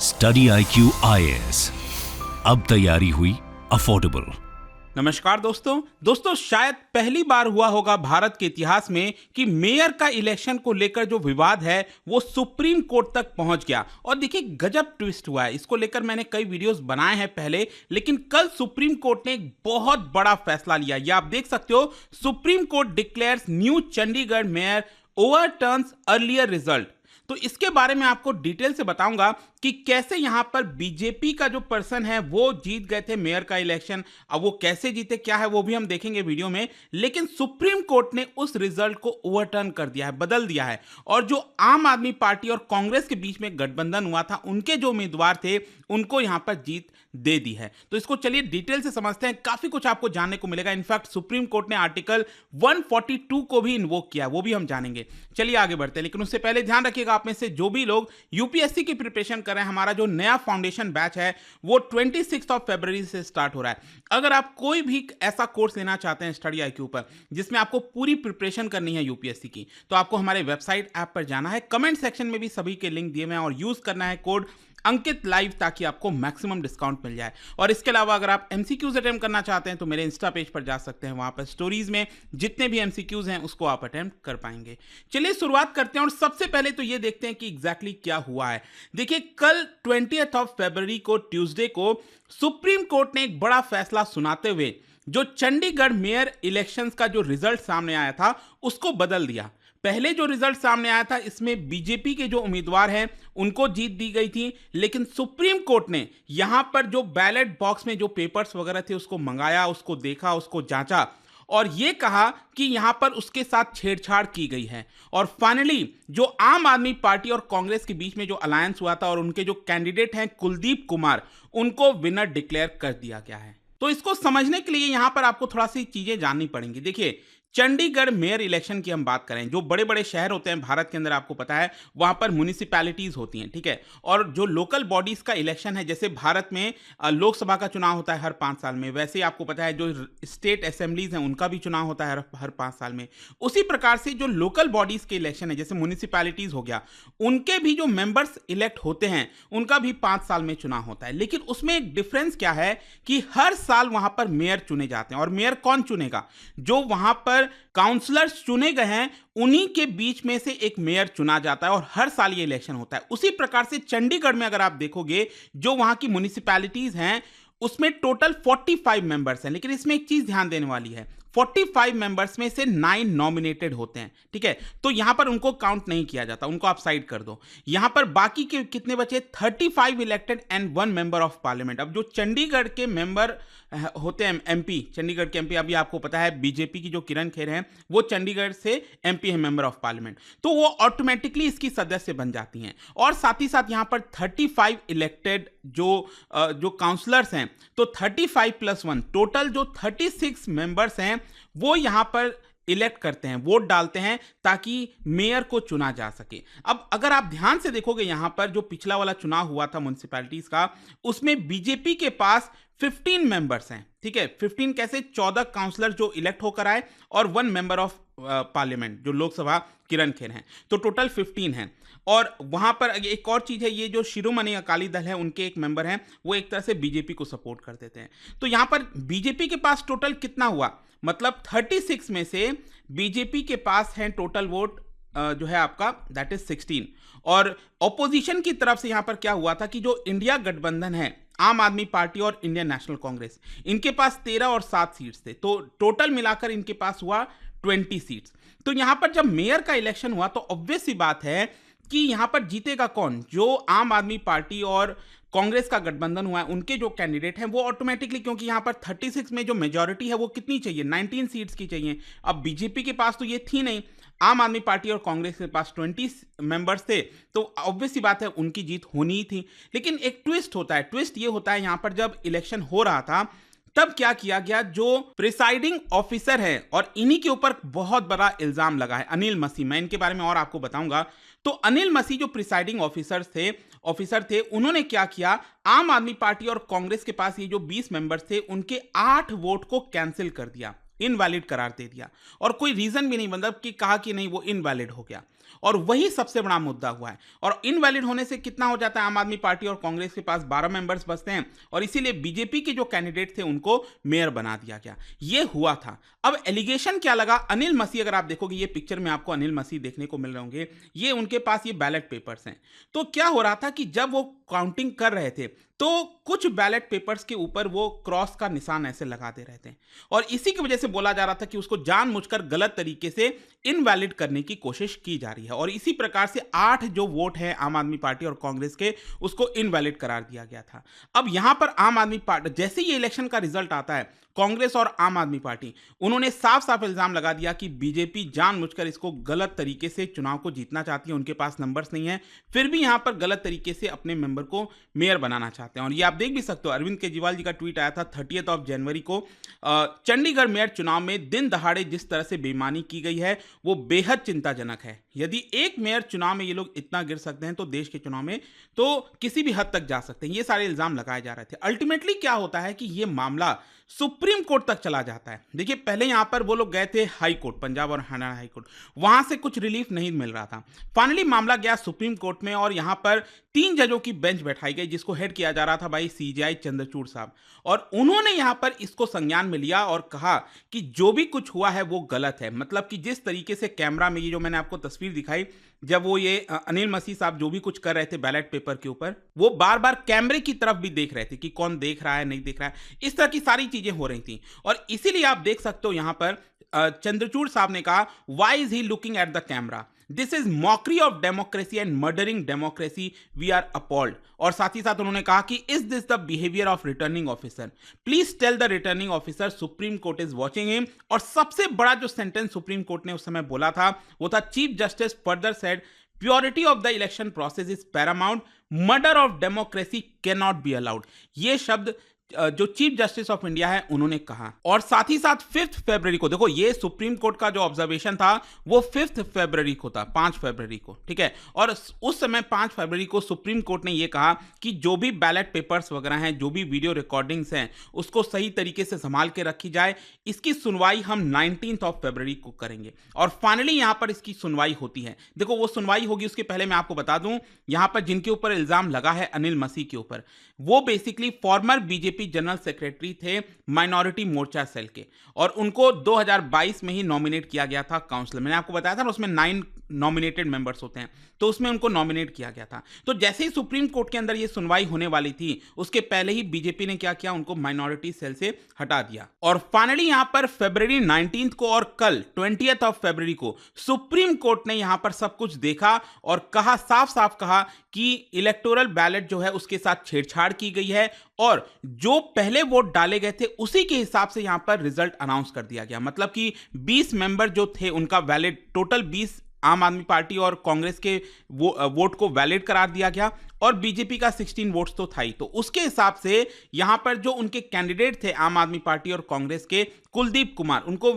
Study IQ IAS, अब तैयारी हुई अफोर्डेबल। नमस्कार दोस्तों शायद पहली बार हुआ होगा भारत के इतिहास में कि मेयर का इलेक्शन को लेकर जो विवाद है वो सुप्रीम कोर्ट तक पहुंच गया। और देखिए गजब ट्विस्ट हुआ है, इसको लेकर मैंने कई वीडियोस बनाए हैं पहले, लेकिन कल सुप्रीम कोर्ट ने एक बहुत बड़ा फैसला लिया। ये आप देख सकते हो, Supreme Court declares new Chandigarh mayor overturns earlier result. तो इसके बारे में आपको डिटेल से बताऊंगा कि कैसे यहां पर बीजेपी का जो पर्सन है वो जीत गए थे मेयर का इलेक्शन। अब वो कैसे जीते क्या है वो भी हम देखेंगे वीडियो में, लेकिन सुप्रीम कोर्ट ने उस रिजल्ट को ओवरटर्न कर दिया है, बदल दिया है। और जो आम आदमी पार्टी और कांग्रेस के बीच में गठबंधन हुआ था, उनके जो उम्मीदवार थे उनको यहां पर जीत दे दी है। तो इसको चलिए डिटेल से समझते हैं, काफी कुछ आपको जानने को मिलेगा। इनफैक्ट सुप्रीम कोर्ट ने आर्टिकल 142 को भी इन्वोक किया, वो भी हम जानेंगे। चलिए आगे बढ़ते हैं, लेकिन उससे पहले ध्यान रखिएगा आप में से जो भी लोग यूपीएससी की प्रिपरेशन कर रहे हैं, हमारा जो नया फाउंडेशन बैच है वो 26 फरवरी से स्टार्ट हो रहा है। अगर आप कोई भी ऐसा कोर्स लेना चाहते हैं स्टडी IQ पर जिसमें आपको पूरी प्रिपरेशन करनी है यूपीएससी की, तो आपको हमारे वेबसाइट ऐप पर जाना है, कमेंट सेक्शन में भी सभी के लिंक दिए हुए हैं, और यूज करना है कोड अंकित लाइव ताकि आपको मैक्सिमम डिस्काउंट मिल जाए। और इसके अलावा अगर आप MCQs अटेम्प्ट करना चाहते हैं तो मेरे इंस्टा पेज पर जा सकते हैं, वहां पर स्टोरीज में जितने भी MCQs हैं उसको आप अटेम्प्ट कर पाएंगे। चलिए शुरुआत करते हैं, और सबसे पहले तो ये देखते हैं कि एग्जैक्टली क्या हुआ है। देखिए कल 20 फरवरी को ट्यूसडे को सुप्रीम कोर्ट ने एक बड़ा फैसला सुनाते हुए जो चंडीगढ़ मेयर इलेक्शंस का जो रिजल्ट सामने आया था उसको बदल दिया। पहले जो रिजल्ट सामने आया था इसमें बीजेपी के जो उम्मीदवार हैं उनको जीत दी गई थी, लेकिन सुप्रीम कोर्ट ने यहां पर जो बैलेट बॉक्स में जो पेपर्स वगैरह थे उसको मंगाया, उसको देखा, उसको जांचा, और ये कहा कि यहां पर उसके साथ छेड़छाड़ की गई है। और फाइनली जो आम आदमी पार्टी और कांग्रेस के बीच में जो अलायंस हुआ था और उनके जो कैंडिडेट हैं कुलदीप कुमार, उनको विनर डिक्लेयर कर दिया गया है। तो इसको समझने के लिए यहां पर आपको थोड़ा सी चीजें जाननी पड़ेंगी। देखिए चंडीगढ़ मेयर इलेक्शन की हम बात करें, जो बड़े बड़े शहर होते हैं भारत के अंदर, आपको पता है वहां पर म्युनिसिपैलिटीज होती हैं, ठीक है। और जो लोकल बॉडीज का इलेक्शन है, जैसे भारत में लोकसभा का चुनाव होता है हर 5 साल में, वैसे ही आपको पता है जो स्टेट असेंबलीज हैं उनका भी चुनाव होता है हर 5 साल में। उसी प्रकार से जो लोकल बॉडीज के इलेक्शन है, जैसे म्युनिसिपैलिटीज हो गया, उनके भी जो मेंबर्स इलेक्ट होते हैं उनका भी 5 साल में चुनाव होता है। लेकिन उसमें एक डिफरेंस क्या है कि हर साल वहां पर मेयर चुने जाते हैं। और मेयर कौन चुनेगा? जो वहां पर काउंसलर्स चुने गए हैं उन्हीं के बीच में से एक मेयर चुना जाता है, और हर साल ये इलेक्शन होता है। उसी प्रकार से चंडीगढ़ में अगर आप देखोगे जो वहां की म्युनिसिपैलिटीज हैं उसमें टोटल 45 मेंबर्स हैं, लेकिन इसमें एक चीज ध्यान देने वाली है, 45 मेंबर्स में से 9 नॉमिनेटेड होते हैं, ठीक है। तो यहां पर उनको काउंट नहीं किया जाता, उनको आप साइड कर दो। यहां पर बाकी के कितने बचे? 35 elected and 1 member of parliament. अब जो चंडीगढ़ के मेंबर होते हैं MP, चंडीगढ़ के MP, अभी आपको पता है बीजेपी की जो किरण खेर हैं वो चंडीगढ़ से MP है, मेंबर ऑफ पार्लियामेंट, तो वो ऑटोमेटिकली इसकी सदस्य बन जाती हैं। और साथ ही साथ यहां पर 35 इलेक्टेड जो काउंसलर्स हैं, तो 35 + 1 टोटल जो 36 मेंबर्स हैं वो यहां पर इलेक्ट करते हैं, वोट डालते हैं ताकि मेयर को चुना जा सके। अब अगर आप ध्यान से देखोगे यहां पर जो पिछला वाला चुनाव हुआ था म्युनिसिपैलिटीज का, उसमें बीजेपी के पास 15 मेंबर्स हैं, ठीक है। 15 कैसे? 14 काउंसलर जो इलेक्ट होकर आए और 1 मेंबर ऑफ पार्लियामेंट जो लोकसभा किरण खेर हैं, तो टोटल 15 हैं। और वहां पर एक और चीज है, ये जो शिरोमणि अकाली दल है उनके एक मेंबर हैं, वो एक तरह से बीजेपी को सपोर्ट कर देते हैं। तो यहां पर बीजेपी के पास टोटल कितना हुआ? मतलब 36 में से बीजेपी के पास है टोटल वोट जो है आपका दैट इज 16। और ऑपोजिशन की तरफ से यहां पर क्या हुआ था कि जो इंडिया गठबंधन है, आम आदमी पार्टी और इंडियन नेशनल कांग्रेस, इनके पास 13 और 7 सीट्स थे, तो टोटल मिलाकर इनके पास हुआ 20 सीट्स। तो यहां पर जब मेयर का इलेक्शन हुआ तो ऑब्वियस सी बात है कि यहां पर जीतेगा कौन? जो आम आदमी पार्टी और कांग्रेस का गठबंधन हुआ है उनके जो कैंडिडेट हैं वो ऑटोमेटिकली, क्योंकि यहां पर 36 में जो मेजॉरिटी है वो कितनी चाहिए? 19 सीट्स की चाहिए। अब बीजेपी के पास तो ये थी नहीं, आम आदमी पार्टी और कांग्रेस के पास 20 मेंबर्स थे, तो ऑब्वियस सी बात है उनकी जीत होनी ही थी। लेकिन एक ट्विस्ट होता है, ट्विस्ट ये होता है यहां पर जब इलेक्शन हो रहा था तब क्या किया गया, जो प्रिसाइडिंग ऑफिसर है और इन्हीं के ऊपर बहुत बड़ा इल्जाम लगा है, अनिल मसीह, मैं इनके बारे में और आपको बताऊंगा। तो अनिल मसीह जो प्रिसाइडिंग ऑफिसर थे उन्होंने क्या किया, आम आदमी पार्टी और कांग्रेस के पास ये जो 20 मेंबर्स थे उनके 8 वोट को कैंसिल कर दिया, इनवैलिड करार दे दिया, और कोई रीजन भी नहीं, मतलब कि कहा कि नहीं वो इनवैलिड हो गया। और वही सबसे बड़ा मुद्दा हुआ है। और इनवैलिड होने से कितना हो जाता है, आम आदमी पार्टी और कांग्रेस के पास 12 मेंबर्स बचते हैं और इसीलिए बीजेपी के जो कैंडिडेट थे उनको मेयर बना दिया गया। ये हुआ था। अब एलिगेशन क्या लगा, अनिल मसीह, अगर आप देखोगे ये पिक्चर में आपको अनिल मसीह देखने को मिल रहे होंगे, ये उनके पास ये बैलेट पेपर्स हैं। तो क्या हो रहा था कि जब वो काउंटिंग कर रहे थे तो कुछ बैलेट पेपर्स के ऊपर वो क्रॉस का निशान ऐसे लगा दे रहे थे और इसी की वजह से बोला जा रहा था कि उसको जानबूझकर गलत तरीके से इनवैलिड करने की कोशिश की जा रही है और इसी प्रकार से 8 जो वोट है आम आदमी पार्टी और कांग्रेस के, उसको इनवैलिड करार दिया गया था। अब यहां पर आम आदमी पार्टी, जैसे ये इलेक्शन का रिजल्ट आता है, कांग्रेस और आम आदमी पार्टी उन्होंने साफ साफ इल्जाम लगा दिया कि बीजेपी जानबूझकर इसको गलत तरीके से चुनाव को जीतना चाहती है, उनके पास नंबर्स नहीं है, फिर भी यहां पर गलत तरीके से अपने मेंबर को मेयर बनाना चाहते हैं। और ये आप देख भी सकते हो, अरविंद केजरीवाल जी का ट्वीट आया था 30 जनवरी को, चंडीगढ़ मेयर चुनाव में दिन दहाड़े जिस तरह से बेईमानी की गई है वो बेहद चिंताजनक है। यदि एक मेयर चुनाव में ये लोग इतना गिर सकते हैं तो देश के चुनाव में तो किसी भी हद तक जा सकते हैं। ये सारे इल्जाम लगाए जा रहे थे। अल्टीमेटली क्या होता है कि ये मामला सुप्रीम कोर्ट तक चला जाता है। देखिए, पहले यहां पर वो लोग गए थे हाई कोर्ट, पंजाब और हरियाणा हाई कोर्ट, वहां से कुछ रिलीफ नहीं मिल रहा था। फाइनली मामला गया सुप्रीम कोर्ट में और यहां पर 3 जजों की बेंच बैठाई गई जिसको हेड किया जा रहा था भाई सीजेआई चंद्रचूड़ साहब, और उन्होंने यहां पर इसको संज्ञान में लिया और कहा कि जो भी कुछ हुआ है वो गलत है। मतलब कि जिस तरीके से कैमरा में, ये जो मैंने आपको तस्वीर दिखाई, जब वो ये अनिल मसीह साहब जो भी कुछ कर रहे थे बैलेट पेपर के ऊपर, वो बार बार कैमरे की तरफ भी देख रहे थे कि कौन देख रहा है नहीं देख रहा है, इस तरह की सारी चीजें हो रही थी। और इसीलिए आप देख सकते हो यहां पर चंद्रचूड़ साहब ने कहा, why is he looking at the camera, this is mockery of democracy and murdering democracy, we are appalled. और साथ ही साथ उन्होंने कहा कि is this the behaviour of returning officer, please tell the returning officer Supreme Court is watching him. और सबसे बड़ा जो सेंटेंस सुप्रीम कोर्ट ने उस समय बोला था वो था, chief justice further said purity of the election process is Paramount, murder of democracy can not be allowed. ये शब्द जो चीफ जस्टिस ऑफ इंडिया है उन्होंने कहा। और साथ ही साथ 5 फरवरी को, देखो ये सुप्रीम कोर्ट का जो ऑब्जर्वेशन था वो 5 फरवरी को था, 5 फरवरी को, ठीक है। और उस समय 5 फरवरी को सुप्रीम कोर्ट ने ये कहा कि जो भी बैलेट पेपर्स वगैरह हैं, जो भी वीडियो रिकॉर्डिंग्स हैं, उसको सही तरीके से संभाल के रखी जाए। इसकी सुनवाई हम 19 फरवरी को करेंगे और फाइनली यहां पर इसकी सुनवाई होती है। देखो वो सुनवाई होगी, उसके पहले मैं आपको बता दूं, यहां पर जिनके ऊपर इल्जाम लगा है अनिल मसीह के ऊपर, वो basically farmer BJP general secretary थे माइनॉरिटी मोर्चा सेल के, और उनको 2022 में ही नॉमिनेट किया गया था काउंसिलर। मैंने आपको बताया था ना उसमें 9 नॉमिनेटेड मेंबर्स होते हैं, तो उसमें उनको नॉमिनेट किया गया था। तो जैसे ही सुप्रीम कोर्ट के अंदर ये सुनवाई होने वाली थी, उसके पहले ही बीजेपी ने क्या किया, उनको माइनॉरिटी सेल से हटा दिया। और फाइनली यहां पर फरवरी 19 को और कल 20 फरवरी को सुप्रीम कोर्ट ने यहां पर सब कुछ देखा और कहा, साफ साफ कहा कि इलेक्टोरल बैलेट जो है उसके साथ छेड़छाड़ की गई है और जो पहले वोट डाले गए थे उसी के हिसाब से यहां पर रिजल्ट अनाउंस कर दिया गया। मतलब कि 20 मेंबर जो थे उनका वैलिड, टोटल 20 आम आदमी पार्टी और कांग्रेस के वोट को वैलिड करार दिया गया और बीजेपी का 16 वोट्स तो था ही। तो उसके हिसाब से यहां पर जो उनके कैंडिडेट थे आम आदमी पार्टी और कांग्रेस के, कुलदीप कुमार, उनको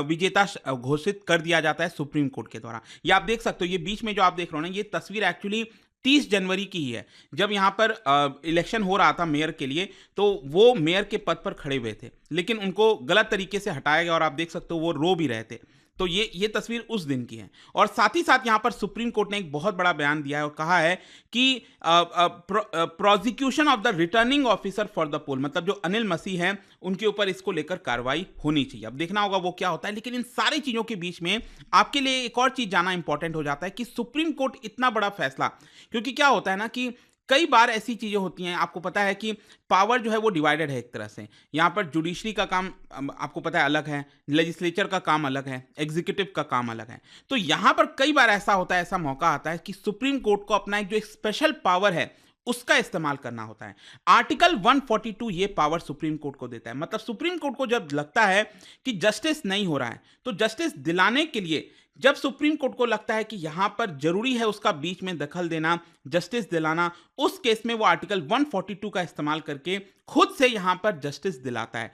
विजेता घोषित कर दिया जाता है सुप्रीम कोर्ट के द्वारा। ये आप देख सकते हो, ये बीच में जो आप देख रहे हो ना, ये तस्वीर एक्चुअली 30 जनवरी की ही है, जब यहां पर इलेक्शन हो रहा था मेयर के लिए। तो वो मेयर के पद पर खड़े हुए थे लेकिन उनको गलत तरीके से हटाया गया और आप देख सकते हो वो रो भी रहे थे। तो ये तस्वीर उस दिन की है। और साथ ही साथ यहां पर सुप्रीम कोर्ट ने एक बहुत बड़ा बयान दिया है और कहा है कि prosecution of the returning officer for the poll, मतलब जो अनिल मसीह हैं उनके ऊपर इसको लेकर कार्रवाई होनी चाहिए। अब देखना होगा वो क्या होता है। लेकिन इन सारी चीजों के बीच में आपके लिए एक और चीज जानना इंपॉर्टेंट हो जाता है कि सुप्रीम कोर्ट इतना बड़ा फैसला, क्योंकि क्या होता है ना कि कई बार ऐसी चीजें होती हैं, आपको पता है कि पावर जो है वो डिवाइडेड है एक तरह से। यहाँ पर जुडिशरी का काम आपको पता है अलग है, लेजिस्लेचर का काम अलग है, एग्जीक्यूटिव का काम अलग है। तो यहाँ पर कई बार ऐसा होता है, ऐसा मौका आता है कि सुप्रीम कोर्ट को अपना एक जो स्पेशल पावर है उसका इस्तेमाल करना होता है। आर्टिकल 142 ये पावर सुप्रीम कोर्ट को देता है। मतलब सुप्रीम कोर्ट को जब लगता है कि जस्टिस नहीं हो रहा है तो जस्टिस दिलाने के लिए, जब सुप्रीम कोर्ट को लगता है कि यहां पर जरूरी है उसका बीच में दखल देना, जस्टिस दिलाना, उस केस में वो आर्टिकल 142 का इस्तेमाल करके खुद से यहां पर जस्टिस दिलाता है।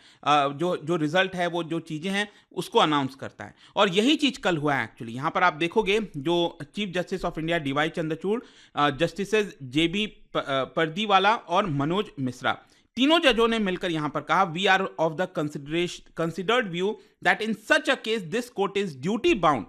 जो रिजल्ट है, वो जो चीजें हैं उसको अनाउंस करता है। और यही चीज कल हुआ है एक्चुअली। यहां पर आप देखोगे जो chief justice of India DY Chandrachud, justices JB Pardiwala और मनोज मिश्रा, तीनों जजों ने मिलकर यहां पर कहा, we are of the considered view that in such a case this court is duty bound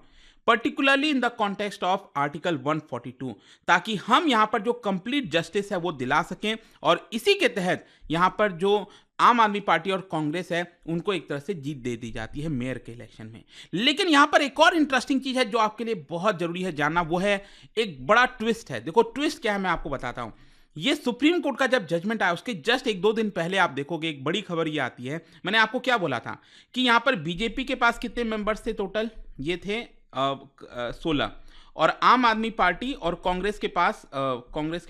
particularly in the context of article 142, ताकि हम यहाँ पर जो कंप्लीट जस्टिस है वो दिला सकें और इसी के तहत यहाँ पर जो आम आदमी पार्टी और कांग्रेस है उनको एक तरह से जीत दे दी जाती है मेयर के इलेक्शन में। लेकिन यहाँ पर एक और इंटरेस्टिंग चीज है जो आपके लिए बहुत जरूरी है जानना, वो है एक बड़ा ट्विस्ट है। देखो ट्विस्ट क्या है मैं आपको बताता हूँ। ये सुप्रीम कोर्ट का जब जजमेंट आया उसके जस्ट 1-2 दिन पहले आप देखोगे एक बड़ी खबर ये आती है। मैंने आपको क्या बोला था कि यहाँ पर बीजेपी के पास कितने मेंबर्स थे टोटल, ये थे 16 और आम आदमी पार्टी और कांग्रेस के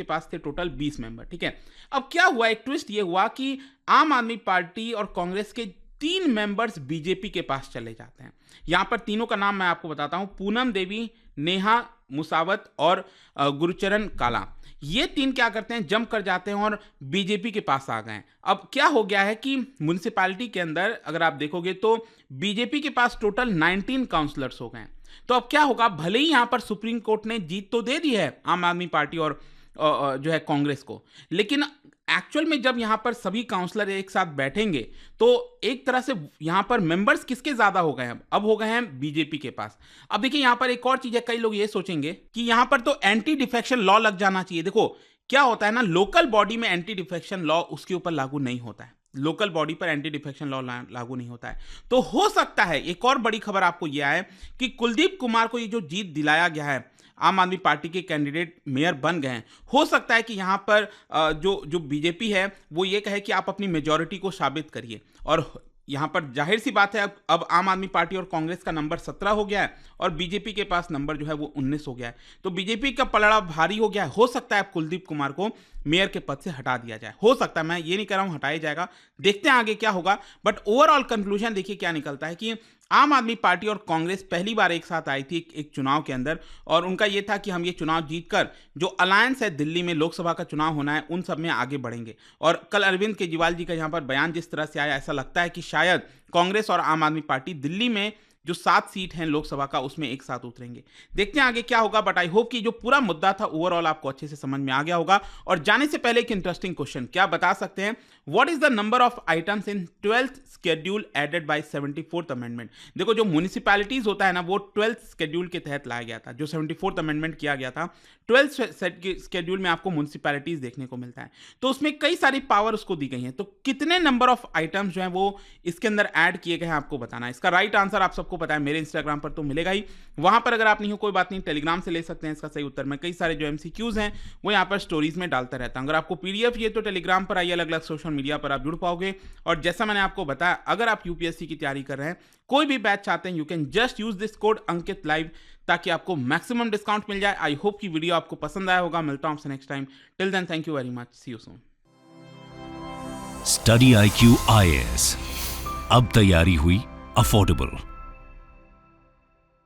पास थे टोटल 20 मेंबर। ठीक है, अब क्या हुआ, एक ट्विस्ट ये हुआ कि आम आदमी पार्टी और कांग्रेस के 3 मेंबर्स बीजेपी के पास चले जाते हैं। यहां पर तीनों का नाम मैं आपको बताता हूं, पूनम देवी, नेहा मुसावत और गुरुचरण काला। ये 3 क्या करते हैं, जंप कर जाते हैं और बीजेपी के पास आ गए। अब क्या हो गया है कि म्युनिसिपैलिटी के अंदर अगर आप देखोगे तो बीजेपी के पास टोटल 19 काउंसलर्स हो गए। तो अब क्या होगा, भले ही यहां पर सुप्रीम कोर्ट ने जीत तो दे दी है आम आदमी पार्टी और जो है कांग्रेस को, लेकिन एक्चुअल में जब यहां पर सभी काउंसलर एक साथ बैठेंगे तो एक तरह से यहां पर मेंबर्स किसके ज्यादा हो गए हैं, अब हो गए हैं बीजेपी के पास। अब देखिए यहां पर एक और चीज है, कई लोग ये सोचेंगे कि यहां पर तो एंटी डिफेक्शन लॉ लग जाना चाहिए। देखो क्या होता है ना, लोकल बॉडी में एंटी डिफेक्शन लॉ उसके ऊपर लागू नहीं होता है, लोकल बॉडी पर एंटी डिफेक्शन लॉ लागू नहीं होता है। तो हो सकता है एक और बड़ी खबर आपको यह आए कि कुलदीप कुमार को ये जो जीत दिलाया गया है, आम आदमी पार्टी के कैंडिडेट मेयर बन गए हैं, हो सकता है कि यहाँ पर जो बीजेपी है वो ये कहे कि आप अपनी मेजॉरिटी को साबित करिए। और यहाँ पर जाहिर सी बात है अब आम आदमी पार्टी और कांग्रेस का नंबर 17 हो गया है और बीजेपी के पास नंबर जो है वो 19 हो गया है। तो बीजेपी का पलड़ा भारी हो गया है। हो सकता है अब कुलदीप कुमार को मेयर के पद से हटा दिया जाए, हो सकता है, मैं ये नहीं कह रहा हूँ हटाया जाएगा, देखते हैं आगे क्या होगा। बट ओवरऑल कंक्लूजन देखिए क्या निकलता है कि आम आदमी पार्टी और कांग्रेस पहली बार एक साथ आई थी एक चुनाव के अंदर और उनका यह था कि हम ये चुनाव जीतकर जो अलायंस है दिल्ली में लोकसभा का चुनाव होना है उन सब में आगे बढ़ेंगे। और कल अरविंद केजरीवाल जी का यहाँ पर बयान जिस तरह से आया, ऐसा लगता है कि शायद कांग्रेस और आम आदमी पार्टी दिल्ली में जो 7 सीट हैं लोकसभा का उसमें एक साथ उतरेंगे। देखते हैं आगे क्या होगा, बट आई होप कि जो पूरा मुद्दा था ओवरऑल आपको अच्छे से समझ में आ गया होगा। और जाने से पहले एक इंटरेस्टिंग क्वेश्चन, क्या बता सकते हैं what is the number of items in 12th schedule added by 74th amendment. देखो जो म्युनिसिपैलिटीज होता है ना वो 12th शेड्यूल के तहत लाया गया था, जो 74th अमेंडमेंट किया गया था 12th शेड्यूल में आपको म्युनिसिपैलिटीज देखने को मिलता है। तो उसमें कई सारी पावर उसको दी गई हैं, तो कितने नंबर ऑफ आइटम्स जो है वो इसके अंदर ऐड किए गए हैं आपको बताना है। इसका राइट आंसर आप सबको पता है, मेरे इंस्टाग्राम पर तो मिलेगा ही, वहां पर अगर आप नहीं हो कोई बात नहीं, टेलीग्राम से ले सकते हैं इसका सही उत्तर। मैं कई सारे जो MCQs हैं वो यहाँ पर स्टोरीज में डालता रहता हूं। अगर आपको PDF ये तो टेलीग्राम पर आइए, अलग अलग सोशल मीडिया पर आप जुड़ पाओगे। और जैसा मैंने आपको बताया, अगर आप UPSC की तैयारी कर रहे हैं, कोई भी बैच चाहते हैं, you can just use this code Ankit live ताकि आपको मैक्सिमम डिस्काउंट मिल जाए। आई होप कि वीडियो आपको पसंद आया होगा। मिलता हूं आपसे next time. Till then thank you very much, see you soon. Study IQ IAS, अब तैयारी हुई अफोर्डेबल।